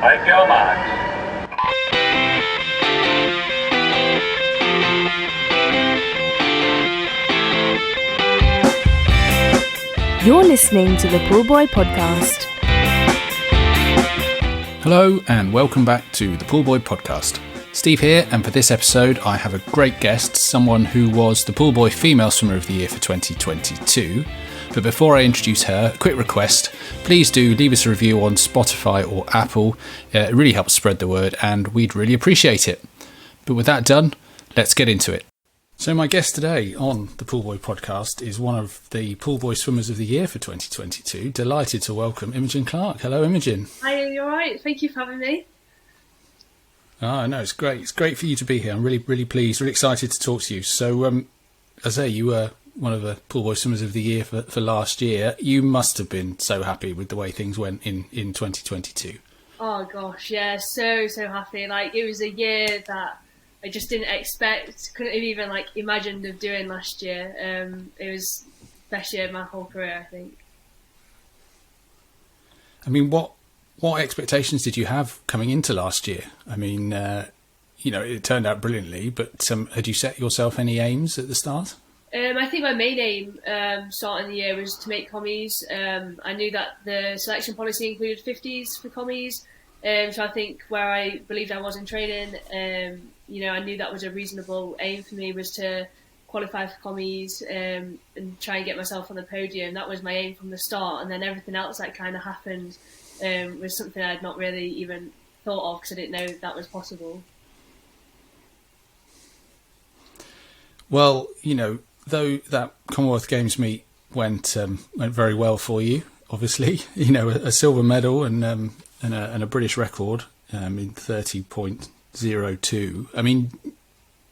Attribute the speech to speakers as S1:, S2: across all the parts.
S1: Take your marks.
S2: You're listening to the Pullbuoy Podcast.
S3: Hello and welcome back to the Pullbuoy Podcast. Steve here, and for this episode I have a great guest, someone who was the Pullbuoy Female Swimmer of the Year for 2022. But before I introduce her, a quick request, please do leave us a review on Spotify or Apple. It really helps spread the word and we'd really appreciate it. But with that done, let's get into it. So my guest today on the Pullbuoy Podcast is one of the Pullbuoy Swimmers of the Year for 2022. Delighted to welcome Imogen Clark. Hello, Imogen.
S4: Hi, are you alright? Thank you for having me.
S3: No, it's great. It's great for you to be here. I'm really, really pleased, really excited to talk to you. So, as I say, you were one of the Pullbuoy Swimmers of the Year for last year. You must have been so happy with the way things went in 2022.
S4: Oh gosh, yeah, so happy. Like, it was a year that I just didn't expect, couldn't have even imagined of doing last year. It was the best year of my whole career, I think.
S3: I mean, what expectations did you have coming into last year? I mean, it turned out brilliantly, but had you set yourself any aims at the start?
S4: I think my main aim starting the year was to make commies. I knew that the selection policy included 50s for commies, so I think where I believed I was in training, I knew that was a reasonable aim for me, was to qualify for commies and try and get myself on the podium. That was my aim from the start, and then everything else that kind of happened was something I'd not really even thought of because I didn't know that was possible.
S3: Well, though that Commonwealth Games meet went very well for you, obviously, a silver medal and a British record in 30.02. I mean,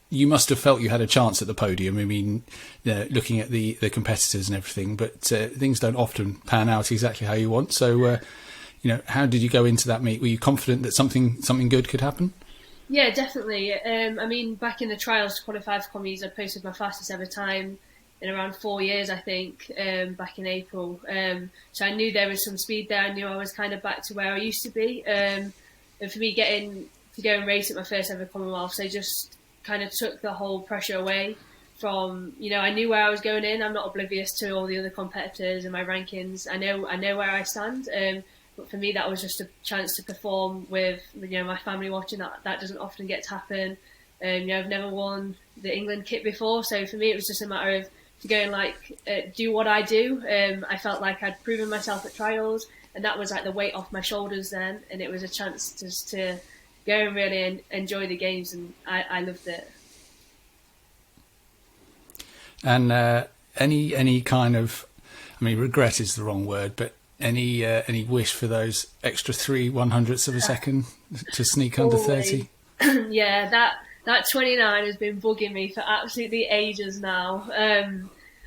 S3: you must have felt you had a chance at the podium. I mean, looking at the competitors and everything, but things don't often pan out exactly how you want. So, how did you go into that meet? Were you confident that something good could happen?
S4: Yeah, definitely. I mean, back in the trials to qualify for commies, I posted my fastest ever time in around 4 years, I think, back in April. So I knew there was some speed there. I knew I was kind of back to where I used to be. And for me, getting to go and race at my first ever Commonwealth, they just kind of took the whole pressure away from, I knew where I was going in. I'm not oblivious to all the other competitors and my rankings. I know where I stand. But for me, that was just a chance to perform with, my family watching. That doesn't often get to happen. I've never worn the England kit before, so for me, it was just a matter of to go and do what I do. I felt like I'd proven myself at trials, and that was the weight off my shoulders then, and it was a chance just to go and really enjoy the games, and I loved it. And
S3: any kind of, regret is the wrong word, but any wish for those extra 3/100ths of a second to sneak under 30?
S4: Yeah, that 29 has been bugging me for absolutely ages now. That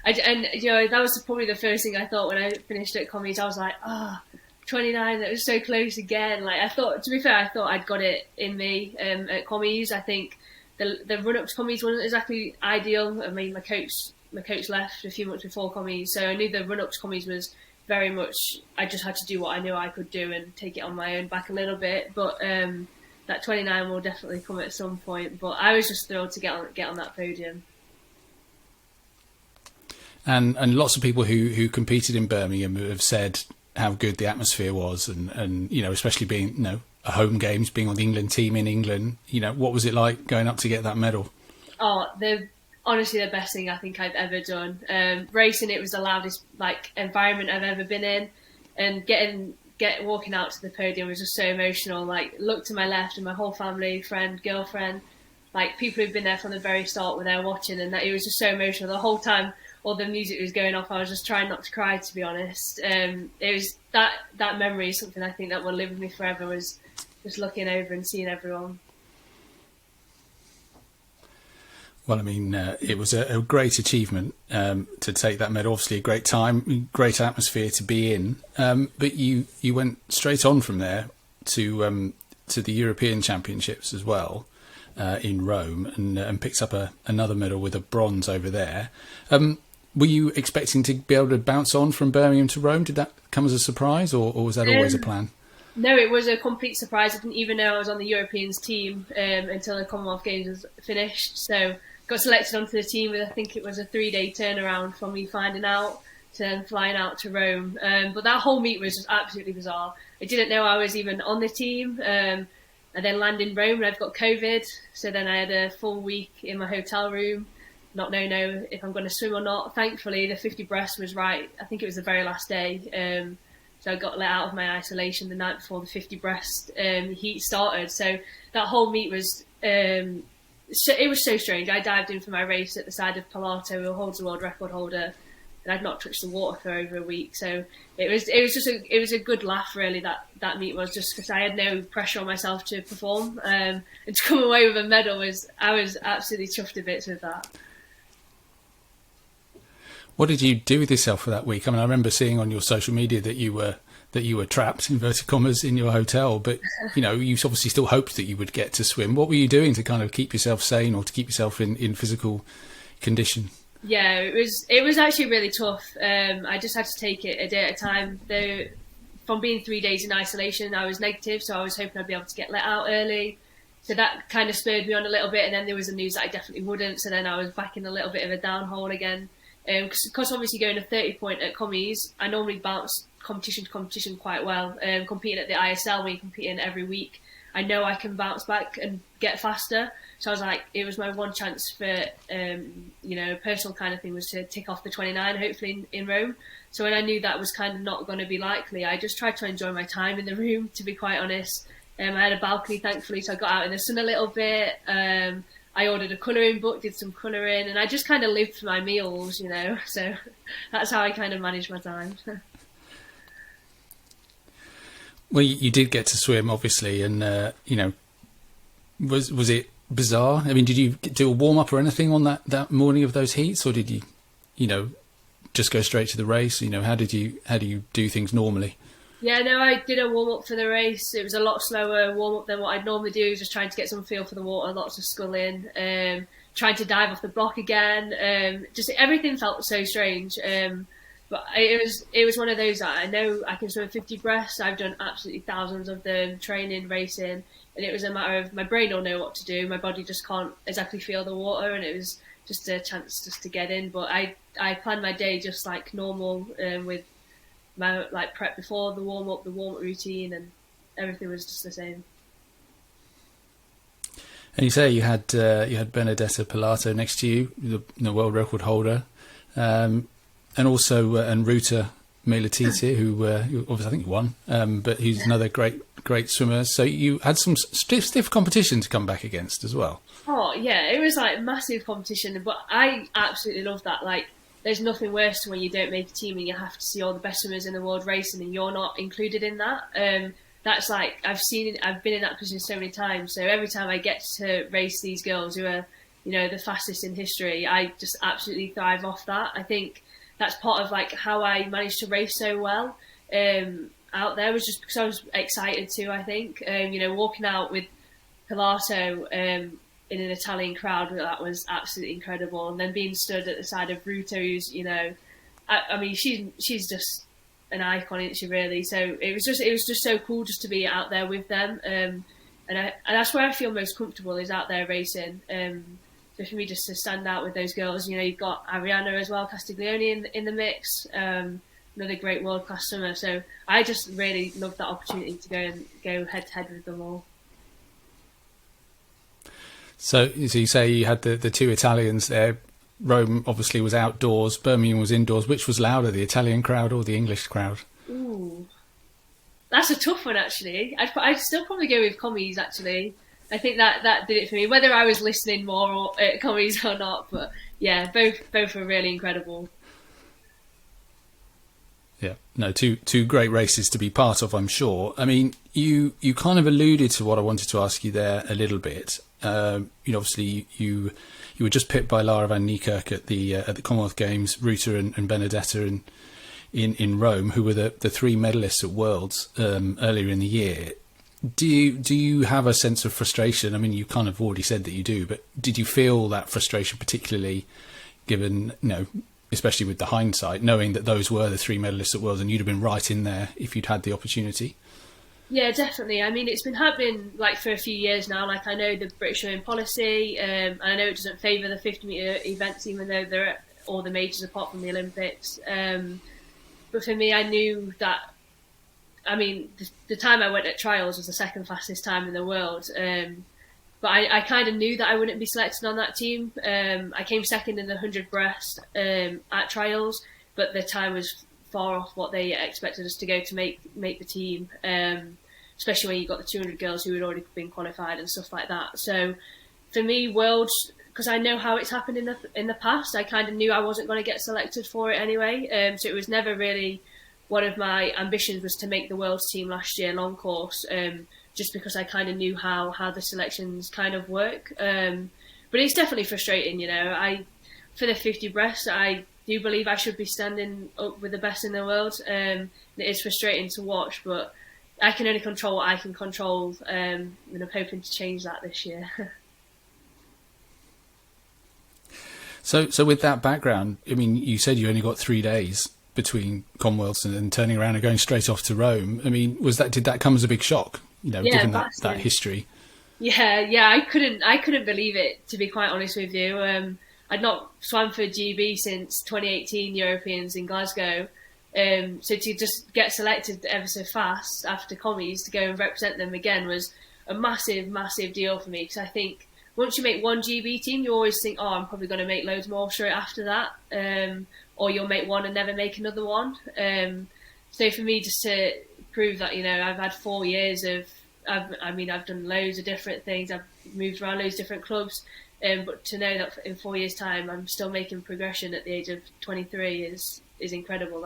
S4: was probably the first thing I thought when I finished at commies. I was like, 29, that was so close again. To be fair, I thought I'd got it in me at commies. I think the run up to commies wasn't exactly ideal. I mean, my coach left a few months before commies, so I knew the run up to commies was very much, I just had to do what I knew I could do and take it on my own back a little bit. But that 29 will definitely come at some point. But I was just thrilled to get on that podium.
S3: And lots of people who competed in Birmingham have said how good the atmosphere was, and especially being a home games, being on the England team in England. What was it like going up to get that medal?
S4: Oh, honestly, the best thing I think I've ever done. Racing, it was the loudest environment I've ever been in, and walking out to the podium was just so emotional. Look to my left, and my whole family, friend, girlfriend, people who've been there from the very start were there watching, and it was just so emotional the whole time. All the music was going off. I was just trying not to cry, to be honest. It was that memory is something I think that will live with me forever. Was just looking over and seeing everyone.
S3: Well, it was a great achievement to take that medal. Obviously, a great time, great atmosphere to be in. But you went straight on from there to the European Championships as well in Rome, and picked up another medal with a bronze over there. Were you expecting to be able to bounce on from Birmingham to Rome? Did that come as a surprise, or was that always a plan?
S4: No, it was a complete surprise. I didn't even know I was on the Europeans team until the Commonwealth Games was finished. So got selected onto the team with, I think it was a 3-day turnaround from me finding out to then flying out to Rome. But that whole meet was just absolutely bizarre. I didn't know I was even on the team. And then land in Rome and I've got COVID. So then I had a full week in my hotel room, not knowing if I'm going to swim or not. Thankfully, the 50 breast was right. I think it was the very last day. So I got let out of my isolation the night before the 50 breast heat started. So that whole meet was, it was so strange. I dived in for my race at the side of Pilato, who holds the world record holder, and I'd not touched the water for over a week. So it was a good laugh, really. That meet was just because I had no pressure on myself to perform, and to come away with a medal I was absolutely chuffed to bits with that.
S3: What did you do with yourself for that week? I mean, I remember seeing on your social media that you were trapped, inverted commas, in your hotel, but you obviously still hoped that you would get to swim. What were you doing to kind of keep yourself sane or to keep yourself in physical condition?
S4: Yeah, it was actually really tough. I just had to take it a day at a time. From being 3 days in isolation, I was negative, so I was hoping I'd be able to get let out early. So that kind of spurred me on a little bit, and then there was the news that I definitely wouldn't. So then I was back in a little bit of a downhole again. Because obviously going to 30 point at commies, I normally bounce competition to competition quite well. Competing at the ISL, when you're competing every week, I know I can bounce back and get faster. So I was like, it was my one chance for, a personal kind of thing was to tick off the 29, hopefully in Rome. So when I knew that was kind of not going to be likely, I just tried to enjoy my time in the room, to be quite honest. I had a balcony, thankfully, so I got out in the sun a little bit. I ordered a colouring book, did some colouring, and I just kind of lived for my meals, So that's how I kind of managed my time.
S3: Well, you did get to swim, obviously, and was it bizarre? I mean, did you do a warm up or anything on that morning of those heats, or did you, just go straight to the race? How do you do things normally?
S4: Yeah, no, I did a warm-up for the race. It was a lot slower warm-up than what I'd normally do, just trying to get some feel for the water, lots of sculling, trying to dive off the block again. Just everything felt so strange. But it was one of those that I know I can swim 50 breasts. I've done absolutely thousands of them, training, racing, and it was a matter of my brain will know what to do. My body just can't exactly feel the water, and it was just a chance just to get in. But I planned my day just like normal, with my prep before the warm up routine, and everything was just the same.
S3: And you say you had Benedetta Pilato next to you, the world record holder, and also and Ruta Meilatyte, who obviously I think won, but who's another great swimmer. So you had some stiff competition to come back against as well.
S4: Oh yeah, it was like massive competition, but I absolutely love that. There's nothing worse than when you don't make a team and you have to see all the best swimmers in the world racing and you're not included in that. That's I've been in that position so many times. So every time I get to race these girls who are, the fastest in history, I just absolutely thrive off that. I think that's part of how I managed to race so well out there, was just because I was excited too. I think walking out with Pilato in an Italian crowd, that was absolutely incredible. And then being stood at the side of Ruta, who's, I mean, she's just an icon, isn't she, really? So it was just so cool just to be out there with them. And that's where I feel most comfortable, is out there racing. So for me, just to stand out with those girls, you've got Arianna as well, Castiglione in the mix, another great world-class swimmer. So I just really loved that opportunity to go head-to-head with them all.
S3: So you say you had the two Italians there. Rome obviously was outdoors, Birmingham was indoors. Which was louder, the Italian crowd or the English crowd?
S4: Ooh, that's a tough one, actually. I'd still probably go with commies, actually. I think that did it for me, whether I was listening more at commies or not. But yeah, both were really incredible.
S3: Yeah, no, two great races to be part of, I'm sure. I mean, you kind of alluded to what I wanted to ask you there a little bit. Obviously you were just pipped by Lara van Niekerk at the Commonwealth Games, Ruta and Benedetta in Rome, who were the three medalists at Worlds earlier in the year. Do you have a sense of frustration? I mean, you kind of already said that you do, but did you feel that frustration particularly given, especially with the hindsight, knowing that those were the three medalists at Worlds and you'd have been right in there if you'd had the opportunity?
S4: Yeah, definitely. I mean, it's been happening like for a few years now. Like I know the British swimming policy, and I know it doesn't favour the 50-metre events, even though they're at all the majors apart from the Olympics. But for me, I knew that. I mean, the time I went at trials was the second fastest time in the world. But I kind of knew that I wouldn't be selected on that team. I came second in the 100 breast at trials, but the time was far off what they expected us to go to make the team, especially when you got the 200 girls who had already been qualified and stuff like that. So for me, Worlds, because I know how it's happened in the past, I kind of knew I wasn't going to get selected for it anyway. So it was never really one of my ambitions was to make the Worlds team last year, long course, just because I kind of knew how the selections kind of work. But it's definitely frustrating, for the 50 breast, I do believe I should be standing up with the best in the world. It is frustrating to watch, but I can only control what I can control, and I'm hoping to change that this year.
S3: So with that background, I mean, you said you only got 3 days between Commonwealths and turning around and going straight off to Rome. I mean, did that come as a big shock? Given that history. Yeah, I couldn't believe it, to be quite honest with you. I'd not swam for GB since 2018 Europeans in Glasgow. So to just get selected ever so fast after commies to go and represent them again was a massive, massive deal for me, because I think once you make one GB team, you always think, I'm probably going to make loads more straight after that, or you'll make one and never make another one. So for me, just to prove that, I've had 4 years of, I've done loads of different things, I've moved around loads of different clubs, but to know that in 4 years' time I'm still making progression at the age of 23 is incredible.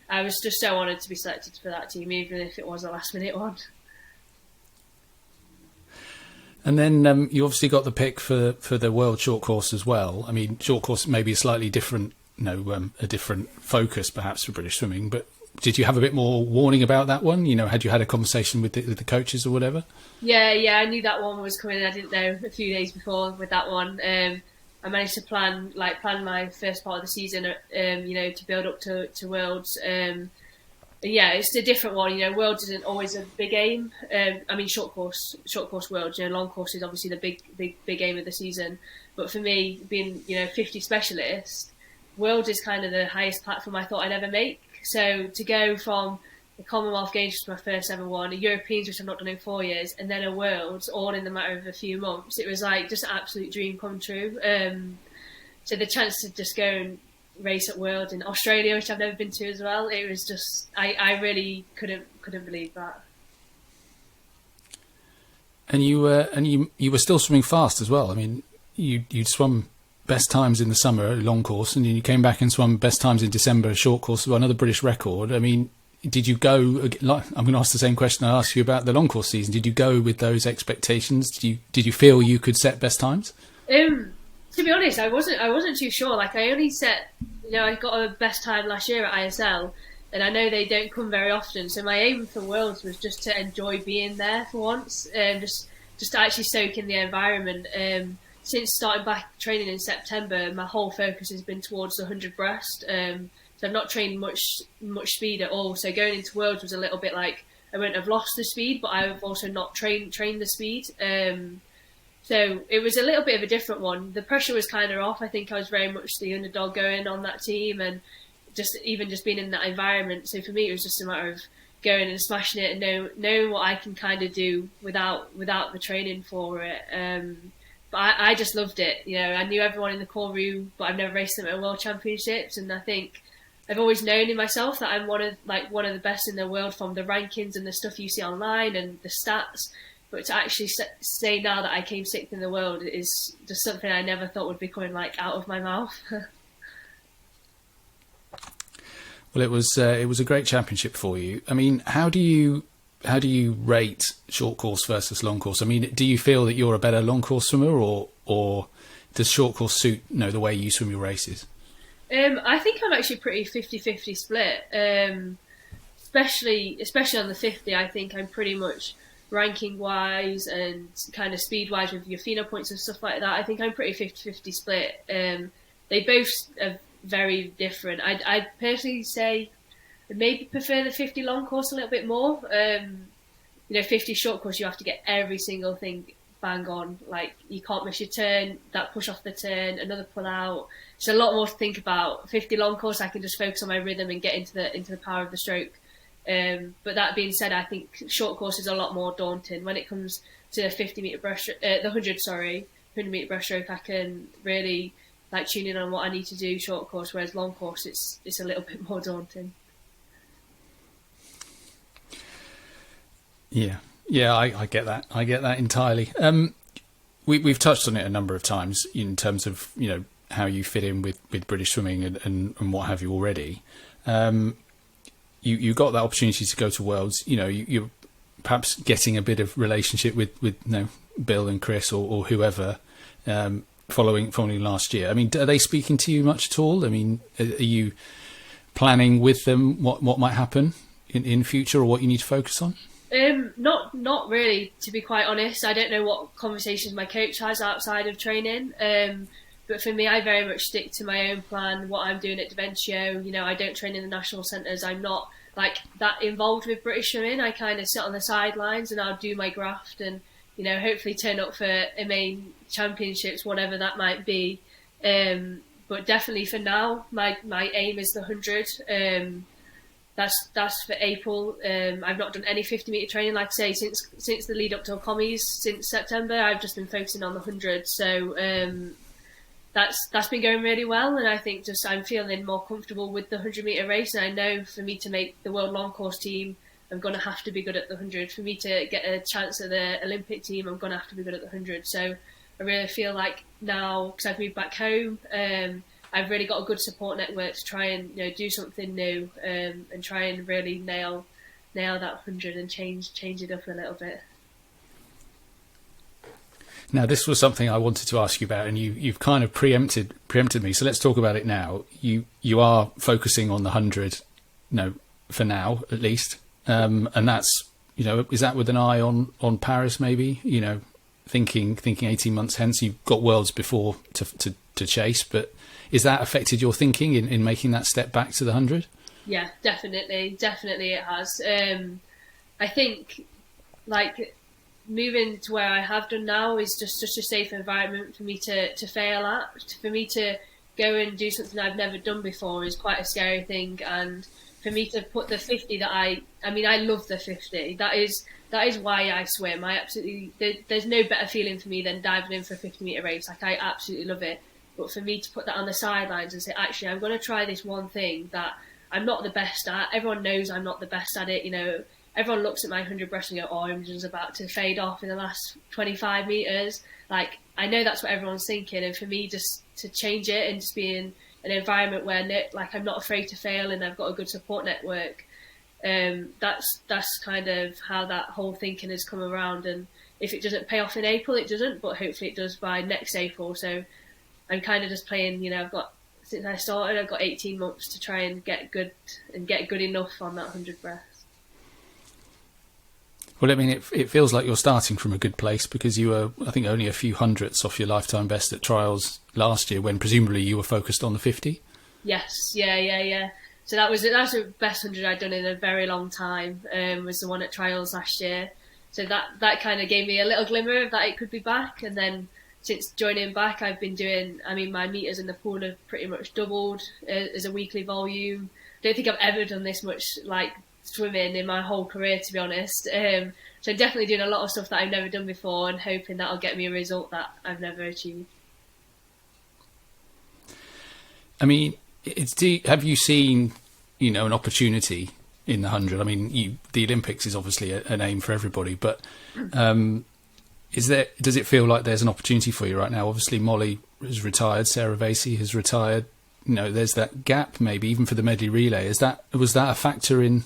S3: I was just so honoured to be selected for that team, even if it was a last minute one. And then you obviously got the pick for the World Short Course as well. I mean, short course may be a slightly different, a different focus perhaps for British swimming, but did you have a bit more warning about that one? Had you had a conversation with the coaches or whatever? Yeah,
S4: I knew that one was coming. I didn't know a few days before with that one. I managed to plan my first part of the season, to build up to Worlds. It's a different one. Worlds isn't always a big aim. Short course Worlds. Long course is obviously the big aim of the season. But for me, being 50 specialist, Worlds is kind of the highest platform I thought I'd ever make. So to go from the Commonwealth Games, which was my first ever one, a Europeans, which I've not done in 4 years, and then a Worlds, all in the matter of a few months, it was like just an absolute dream come true. So the chance to just go and race at Worlds in Australia, which I've never been to as well, it was just, I really couldn't believe that.
S3: And you were still swimming fast as well. I mean, you'd swum best times in the summer, long course, and you came back and swum best times in December, short course, another British record. I mean, did you go, I'm going to ask the same question I asked you about the long course season, did you go with those expectations? Did you feel you could set best times?
S4: To be honest, I wasn't too sure. Like, I only set, I got a best time last year at ISL, and I know they don't come very often, so my aim for Worlds was just to enjoy being there for once, just to actually soak in the environment. Since starting back training in September, my whole focus has been towards the 100 breast. So I've not trained much speed at all. So going into Worlds was a little bit like I wouldn't have lost the speed, but I've also not trained the speed. So it was a little bit of a different one. The pressure was kind of off. I think I was very much the underdog going on that team, and just being in that environment. So for me, it was just a matter of going and smashing it and knowing what I can kind of do without the training for it. But I just loved it. I knew everyone in the core room, but I've never raced them at World Championships, and I think I've always known in myself that I'm one of the best in the world from the rankings and the stuff you see online and the stats. But to actually say now that I came 6th in the world is just something I never thought would be coming out of my mouth.
S3: Well, it was a great championship for you. I mean, how do you rate short course versus long course? I mean, do you feel that you're a better long course swimmer, or does short course suit the way you swim your races?
S4: I think I'm actually pretty 50-50 split. Especially on the 50, I think I'm pretty much ranking wise and kind of speed wise with your FINA points and stuff like that. I think I'm pretty 50-50 split. They both are very different. I'd personally say I maybe prefer the 50 long course a little bit more. 50 short course, you have to get every single thing bang on. Like, you can't miss your turn, that push off the turn, another pull out. It's a lot more to think about. 50 long course, I can just focus on my rhythm and get into the power of the stroke. But that being said, I think short course is a lot more daunting. When it comes to the 50 metre breaststroke, the 100 metre breaststroke, I can really like tune in on what I need to do short course, whereas long course, it's a little bit more daunting.
S3: Yeah, I get that. I get that entirely. We've touched on it a number of times in terms of, how you fit in with British swimming and what have you already. You got that opportunity to go to Worlds. You're perhaps getting a bit of relationship with Bill and Chris or whoever following last year. I mean, are they speaking to you much at all? I mean, are you planning with them what might happen in future or what you need to focus on?
S4: Not really, to be quite honest. I don't know what conversations my coach has outside of training. But for me, I very much stick to my own plan, what I'm doing at Derventio. I don't train in the national centres. I'm not like that involved with British swimming. I kind of sit on the sidelines and I'll do my graft and, hopefully turn up for main championships, whatever that might be. But definitely for now, my aim is the 100. That's for April. I've not done any 50 metre training, like I say, since the lead up to occupies, since September. I've just been focusing on the 100. So that's been going really well, and I think just I'm feeling more comfortable with the 100 metre race. And I know for me to make the world long course team, I'm going to have to be good at the 100. For me to get a chance at the Olympic team, I'm going to have to be good at the 100. So I really feel like now, because I've moved back home, I've really got a good support network to try and do something new and try and really nail that 100 and change it up a little bit.
S3: Now, this was something I wanted to ask you about, and you've kind of preempted me. So let's talk about it now. You are focusing on the 100, for now at least, and that's is that with an eye on Paris maybe? Thinking 18 months hence. You've got Worlds before to chase, but is that affected your thinking in making that step back to the 100? Yeah,
S4: definitely it has. I think moving to where I have done now is just such a safe environment for me to fail at. For me to go and do something I've never done before is quite a scary thing, and for me to put the 50 that I love the 50. That is why I swim. There's no better feeling for me than diving in for a 50 metre race. Like, I absolutely love it. But for me to put that on the sidelines and say, actually, I'm going to try this one thing that I'm not the best at. Everyone knows I'm not the best at it. Everyone looks at my 100 breast and go, oh, Imogen's about to fade off in the last 25 metres. Like, I know that's what everyone's thinking. And for me, just to change it and just be in an environment where, I'm not afraid to fail and I've got a good support network, that's kind of how that whole thinking has come around. And if it doesn't pay off in April, it doesn't. But hopefully it does by next April. So I'm kind of just playing, since I started, I've got 18 months to try and get good enough on that 100 breast.
S3: Well, I mean, it feels like you're starting from a good place because you were, I think, only a few hundredths off your lifetime best at trials last year when presumably you were focused on the 50.
S4: Yes, yeah. So that's the best 100 I'd done in a very long time, was the one at trials last year. So that kind of gave me a little glimmer of that it could be back. And then since joining back, I've been doing, my metres in the pool have pretty much doubled as a weekly volume. I don't think I've ever done this much swimming in my whole career, to be honest. So definitely doing a lot of stuff that I've never done before and hoping that'll get me a result that I've never achieved.
S3: I mean, have you seen, an opportunity in the 100? I mean, the Olympics is obviously an aim for everybody, but does it feel like there's an opportunity for you right now? Obviously, Molly has retired, Sarah Vasey has retired. There's that gap maybe even for the medley relay. Was that a factor in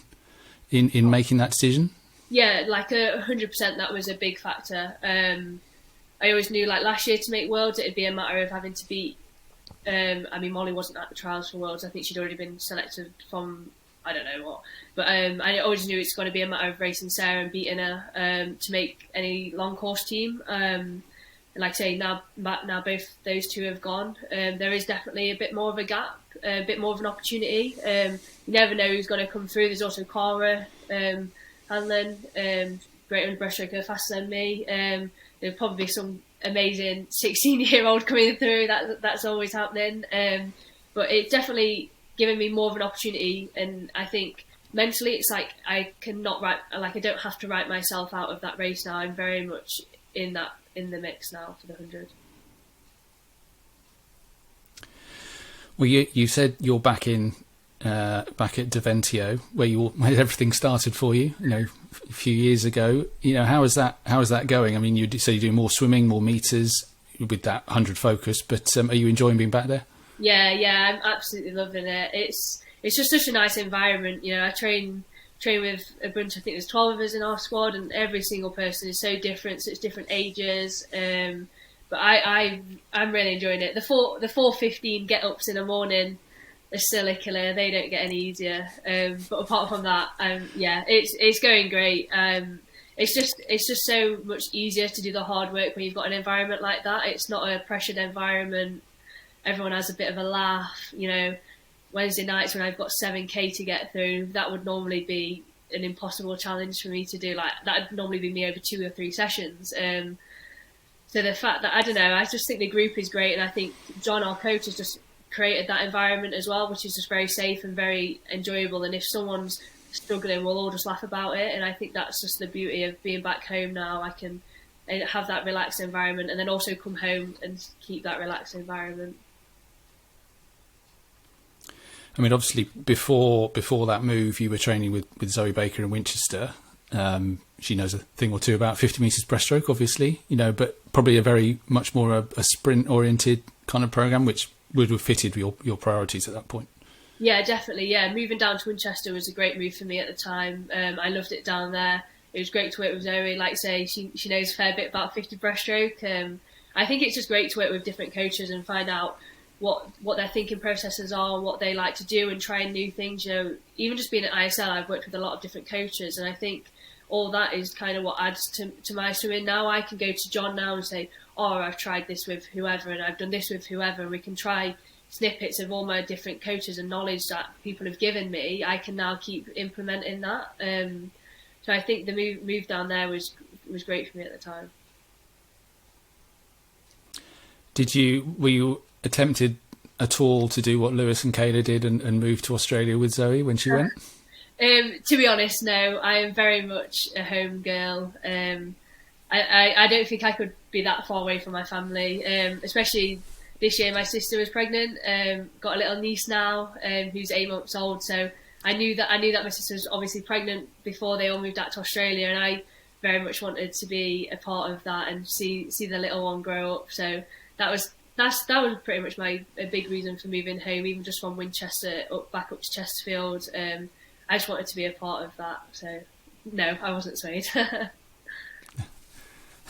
S3: making that decision? Yeah,
S4: 100%. That was a big factor. I always knew last year to make Worlds, it'd be a matter of having to beat. Molly wasn't at the trials for Worlds. I think she'd already been selected from I don't know what. But I always knew it's going to be a matter of racing Sarah and beating her to make any long course team. And like I say, now both those two have gone. There is definitely a bit more of a gap, a bit more of an opportunity. You never know who's going to come through. There's also Cara Hanlon. great under breaststroker faster than me. There'll probably be some amazing 16-year-old coming through. That's always happening. But it's definitely given me more of an opportunity, and I think mentally it's like I don't have to write myself out of that race now. I'm very much in the mix now for the 100.
S3: Well, you said you're back at Derventio, where everything started for you, a few years ago. How is that going? I mean, you say you're doing more swimming, more meters with that 100 focus, but are you enjoying being back there?
S4: Yeah, I'm absolutely loving it. It's just such a nice environment. I train with a bunch. I think there's 12 of us in our squad, and every single person is so different. So it's different ages. But I'm really enjoying it. The 4:15 get-ups in the morning are still a killer. They don't get any easier. But apart from that, it's going great. It's just so much easier to do the hard work when you've got an environment like that. It's not a pressured environment. Everyone has a bit of a laugh. Wednesday nights when I've got 7K to get through, that would normally be an impossible challenge for me to do. Like, that would normally be me over 2 or 3 sessions. So the fact that, I just think the group is great, and I think John, our coach, has just created that environment as well, which is just very safe and very enjoyable. And if someone's struggling, we'll all just laugh about it. And I think that's just the beauty of being back home now. I can have that relaxed environment, and then also come home and keep that relaxed environment.
S3: I mean, obviously, before that move, you were training with Zoe Baker in Winchester. She knows a thing or two about 50 metres breaststroke, obviously, but probably a very much more a sprint-oriented kind of program, which would have fitted your priorities at that point.
S4: Yeah, definitely. Yeah, moving down to Winchester was a great move for me at the time. I loved it down there. It was great to work with Zoe. Like I say, she knows a fair bit about 50 breaststroke. I think it's just great to work with different coaches and find out what their thinking processes are, what they like to do, and trying new things. Even just being at ISL, I've worked with a lot of different coaches, and I think all that is kind of what adds to my swimming. Now I can go to John now and say, I've tried this with whoever, and I've done this with whoever, and we can try snippets of all my different coaches and knowledge that people have given me. I can now keep implementing that. So I think the move down there was great for me at the time.
S3: Were you attempted at all to do what Lewis and Kayla did and move to Australia with Zoe when she went?
S4: To be honest, no. I am very much a home girl. I don't think I could be that far away from my family, especially this year. My sister was pregnant, got a little niece now, who's 8 months old. So I knew that my sister was obviously pregnant before they all moved out to Australia, and I very much wanted to be a part of that and see the little one grow up. So that was pretty much a big reason for moving home, even just from Winchester back up to Chesterfield. I just wanted to be a part of that. So no, I wasn't swayed.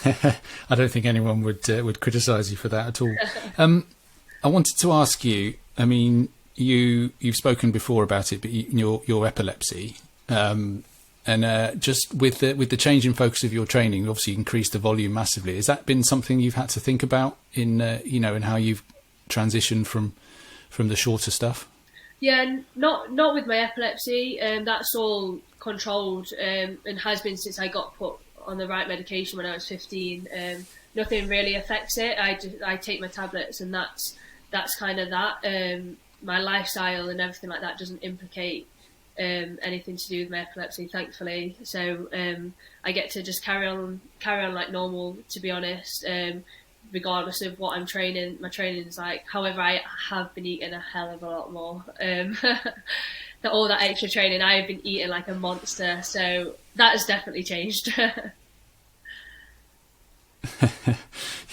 S3: I don't think anyone would criticise you for that at all. I wanted to ask you. I mean, you've spoken before about it, but your epilepsy, and just with the change in focus of your training, obviously increased the volume massively. Has that been something you've had to think about in how you've transitioned from the shorter stuff?
S4: Yeah, not with my epilepsy. That's all controlled and has been since I got put on the right medication when I was 15. Nothing really affects it. I take my tablets, and that's kind of that. My lifestyle and everything like that doesn't implicate anything to do with my epilepsy, thankfully. So I get to just carry on like normal, to be honest. Regardless of what I'm training, my training is like. However, I have been eating a hell of a lot more. All that extra training, I have been eating like a monster. So that has definitely changed.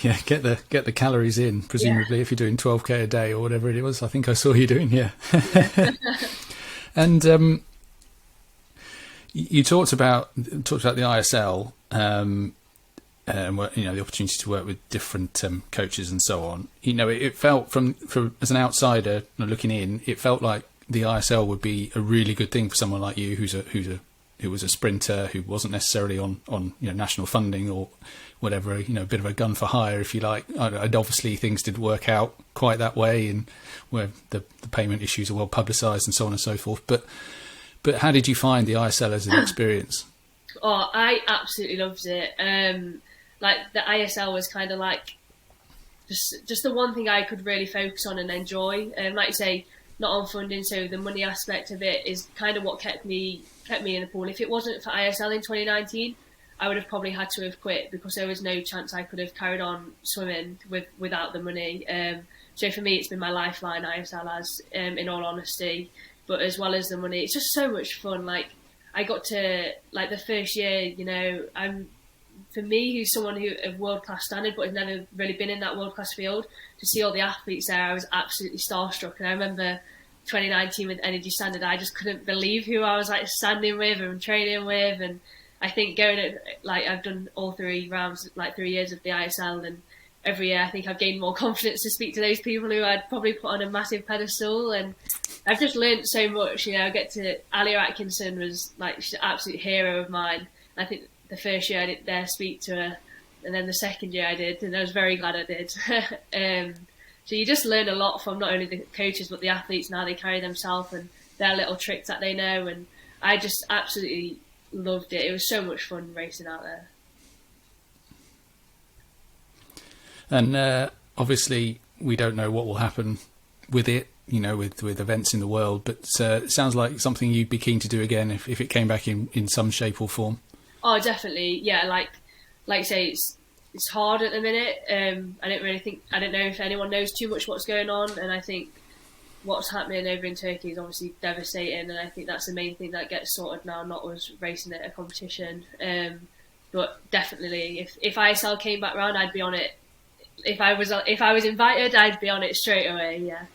S3: Yeah, get the calories in, presumably, if you're doing 12k a day or whatever it was. I think I saw you doing, yeah. And you talked about the ISL. The opportunity to work with different coaches and so on. It felt from as an outsider looking in, it felt like the ISL would be a really good thing for someone like you, who was a sprinter, who wasn't necessarily on national funding or whatever. A bit of a gun for hire, if you like. Obviously, things didn't work out quite that way, and where the payment issues are well publicised and so on and so forth. But how did you find the ISL as an experience?
S4: Oh, I absolutely loved it. Like the ISL was kind of like just the one thing I could really focus on and enjoy. Like you say, not on funding, so the money aspect of it is kind of what kept me in the pool. If it wasn't for ISL in 2019, I would have probably had to have quit because there was no chance I could have carried on swimming without the money. So for me, it's been my lifeline, ISL has, in all honesty. But as well as the money, it's just so much fun. Like I got to, like the first year, you know, for me, who's someone who of world-class standard but has never really been in that world-class field, to see all the athletes there, I was absolutely starstruck. And I remember 2019 with Energy Standard, I just couldn't believe who I was like standing with and training with. And I think I've done all 3 rounds, like 3 years of the ISL, and every year I think I've gained more confidence to speak to those people who I'd probably put on a massive pedestal. And I've just learned so much. You know, I get to Alia Atkinson was like she's an absolute hero of mine. I think the first year I didn't dare speak to her, and then the second year I did, and I was very glad I did. So you just learn a lot from not only the coaches but the athletes and how they carry themselves and their little tricks that they know. And I just absolutely loved it. It was so much fun racing out there.
S3: And obviously we don't know what will happen with it, you know, with events in the world, but it sounds like something you'd be keen to do again if it came back in some shape or form. Oh,
S4: definitely. Yeah, like you say, it's hard at the minute. I don't know if anyone knows too much what's going on, and I think what's happening over in Turkey is obviously devastating, and I think that's the main thing that gets sorted now, not us racing at a competition. But definitely, if ISL came back round, I'd be on it. If I was invited, I'd be on it straight away. Yeah.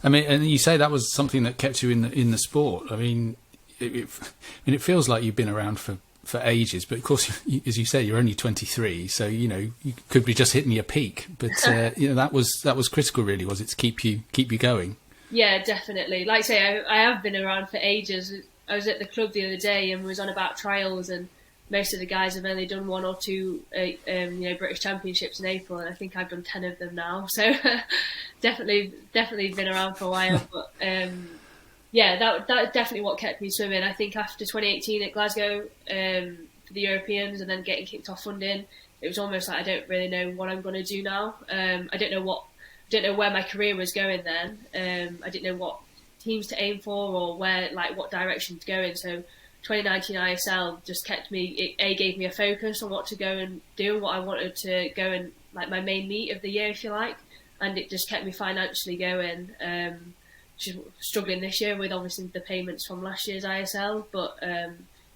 S3: I mean, and you say that was something that kept you in the sport. I mean, it feels like you've been around for ages, but of course, as you say, you're only 23, so you know you could be just hitting your peak. But you know that was critical, really, was it, to keep you going? Yeah, definitely. Like I say, I have been around for ages. I was at the club the other day and was on about trials, and most of the guys have only done 1 or 2, British Championships in April, and I think I've done 10 of them now. So definitely been around for a while. But that definitely what kept me swimming. I think after 2018 at Glasgow for the Europeans, and then getting kicked off funding, it was almost like I don't really know what I'm going to do now. I don't know where my career was going then. I didn't know what teams to aim for or what direction to go in. So 2019 ISL just kept me. It gave me a focus on what to go and do, what I wanted to go and like my main meet of the year, if you like, and it just kept me financially going. Just struggling this year with obviously the payments from last year's ISL, but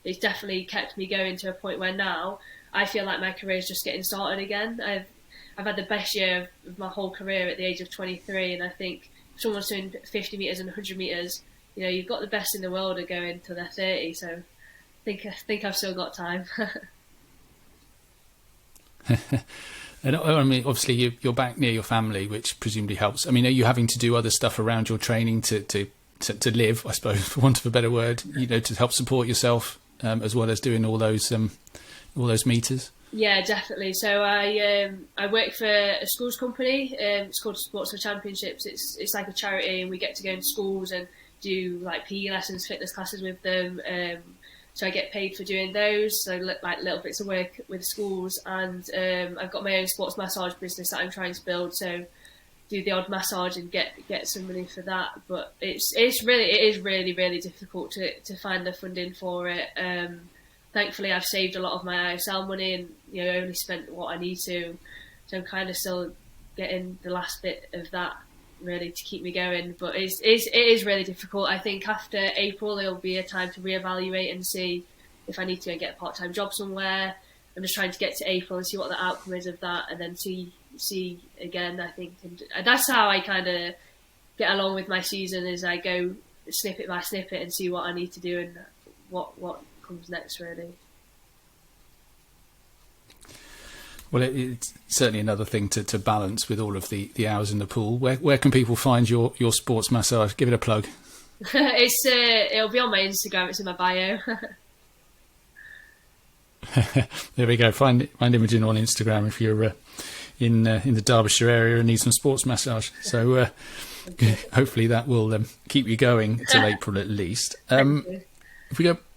S3: it's definitely kept me going to a point where now I feel like my career is just getting started again. I've had the best year of my whole career at the age of 23, and I think if someone's doing 50 metres and 100 metres, you know, you've got the best in the world to go until they're 30, so I think I've still got time. And I mean, obviously you're back near your family, which presumably helps. I mean, are you having to do other stuff around your training to live, I suppose, for want of a better word, you know, to help support yourself, as well as doing all those meters? Yeah, definitely. So I work for a schools company. It's called Sports for Championships. It's like a charity, and we get to go into schools and do like PE lessons, fitness classes with them. So I get paid for doing those. So like little bits of work with schools, and I've got my own sports massage business that I'm trying to build. So do the odd massage and get some money for that. But it is really difficult to find the funding for it. Thankfully, I've saved a lot of my ISL money, and you know only spent what I need to. So I'm kind of still getting the last bit of that really to keep me going, but it is really difficult. I think after April there'll be a time to reevaluate and see if I need to get a part-time job somewhere. I'm just trying to get to April and see what the outcome is of that, and then see again, I think, and that's how I kind of get along with my season, is I go snippet by snippet and see what I need to do and what comes next, really. Well, it's certainly another thing to balance with all of the hours in the pool. Where can people find your sports massage? Give it a plug.
S4: It'll be on my Instagram. It's in my bio.
S3: There we go. Find Imogen on Instagram if you're in the Derbyshire area and need some sports massage. So hopefully that will keep you going till April at least.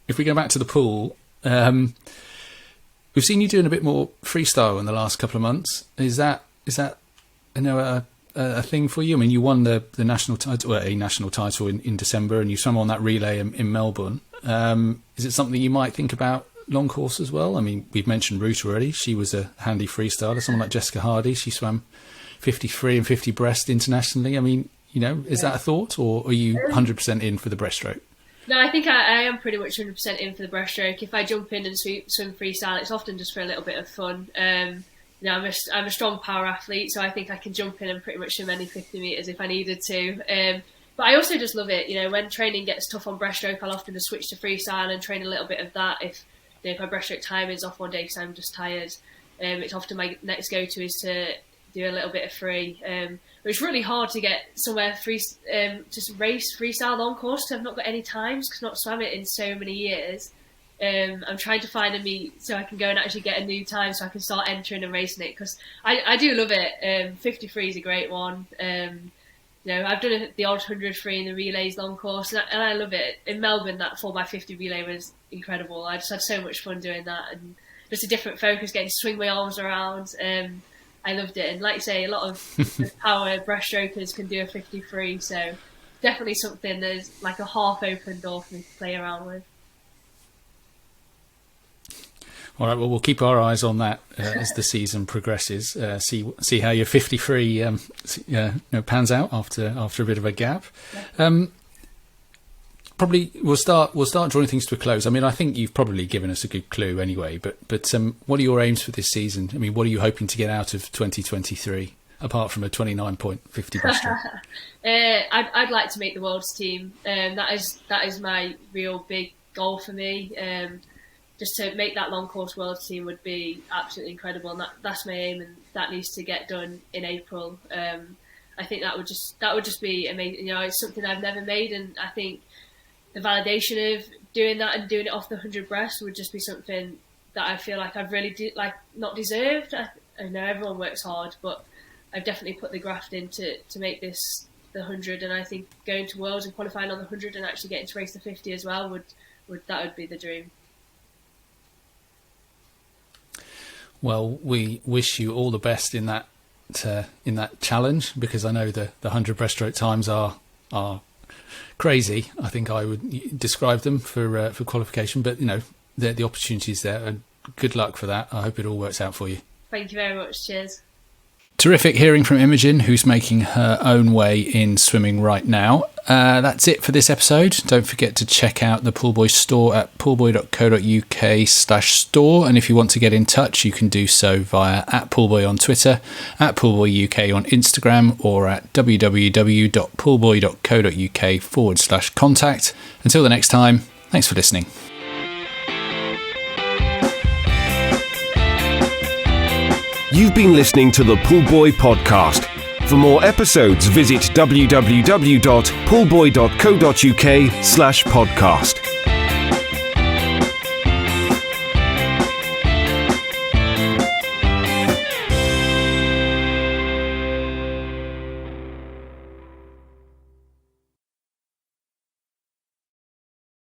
S3: If we go back to the pool, we've seen you doing a bit more freestyle in the last couple of months. Is that a thing for you? I mean, you won the national title, a national title in December, and you swam on that relay in Melbourne. Is it something you might think about long course as well? I mean, we've mentioned Ruth already. She was a handy freestyler. Someone like Jessica Hardy, she swam 50 free and 50 breast internationally. I mean, is that a thought, or are you 100% in for the breaststroke?
S4: No, I think I am pretty much 100% in for the breaststroke. If I jump in and swim freestyle, it's often just for a little bit of fun. I'm a strong power athlete, so I think I can jump in and pretty much swim any 50 metres if I needed to. But I also just love it. When training gets tough on breaststroke, I'll often just switch to freestyle and train a little bit of that. If my breaststroke time is off one day because I'm just tired, it's often my next go-to is to do a little bit of free. But it's really hard to get somewhere just race freestyle long course because I've not got any times because I've not swam it in so many years. I'm trying to find a meet so I can go and actually get a new time so I can start entering and racing it because I do love it. 53 is a great one. I've done the odd 100 free in the relays long course and I love it. In Melbourne, that 4x50 relay was incredible. I just had so much fun doing that and just a different focus, getting to swing my arms around. I loved it, and like I say, a lot of power breaststrokers can do a 53, so definitely something that's like a half open door for me to play around with.
S3: All right, well, we'll keep our eyes on that as the season progresses. See how your 53 pans out after a bit of a gap. Probably we'll start drawing things to a close. I mean, I think you've probably given us a good clue anyway. But what are your aims for this season? I mean, what are you hoping to get out of 2023 apart from a 29.50 breaststroke?
S4: I'd like to make the world's team. That is my real big goal for me. Just to make that long course world's team would be absolutely incredible, and that's my aim, and that needs to get done in April. I think that would just be amazing. It's something I've never made, and I think the validation of doing that and doing it off the 100 breast would just be something that I feel like I've really not deserved. I know everyone works hard, but I've definitely put the graft in to make this the 100, and I think going to Worlds and qualifying on the 100 and actually getting to race the 50 as well would be the dream.
S3: Well, we wish you all the best in that challenge, because I know the 100 breaststroke times are crazy. I think I would describe them for qualification, but the opportunity is there, and good luck for that. I hope it all works out for you.
S4: Thank you very much. Cheers.
S3: Terrific hearing from Imogen, who's making her own way in swimming right now. That's it for this episode. Don't forget to check out the Pullbuoy store at pullbuoy.co.uk/store. And if you want to get in touch, you can do so via @Pullbuoy on Twitter, @PullbuoyUK on Instagram, or at www.pullbuoy.co.uk/contact. Until the next time, thanks for listening.
S1: You've been listening to the Pullbuoy Podcast. For more episodes, visit www.pullbuoy.co.uk/podcast.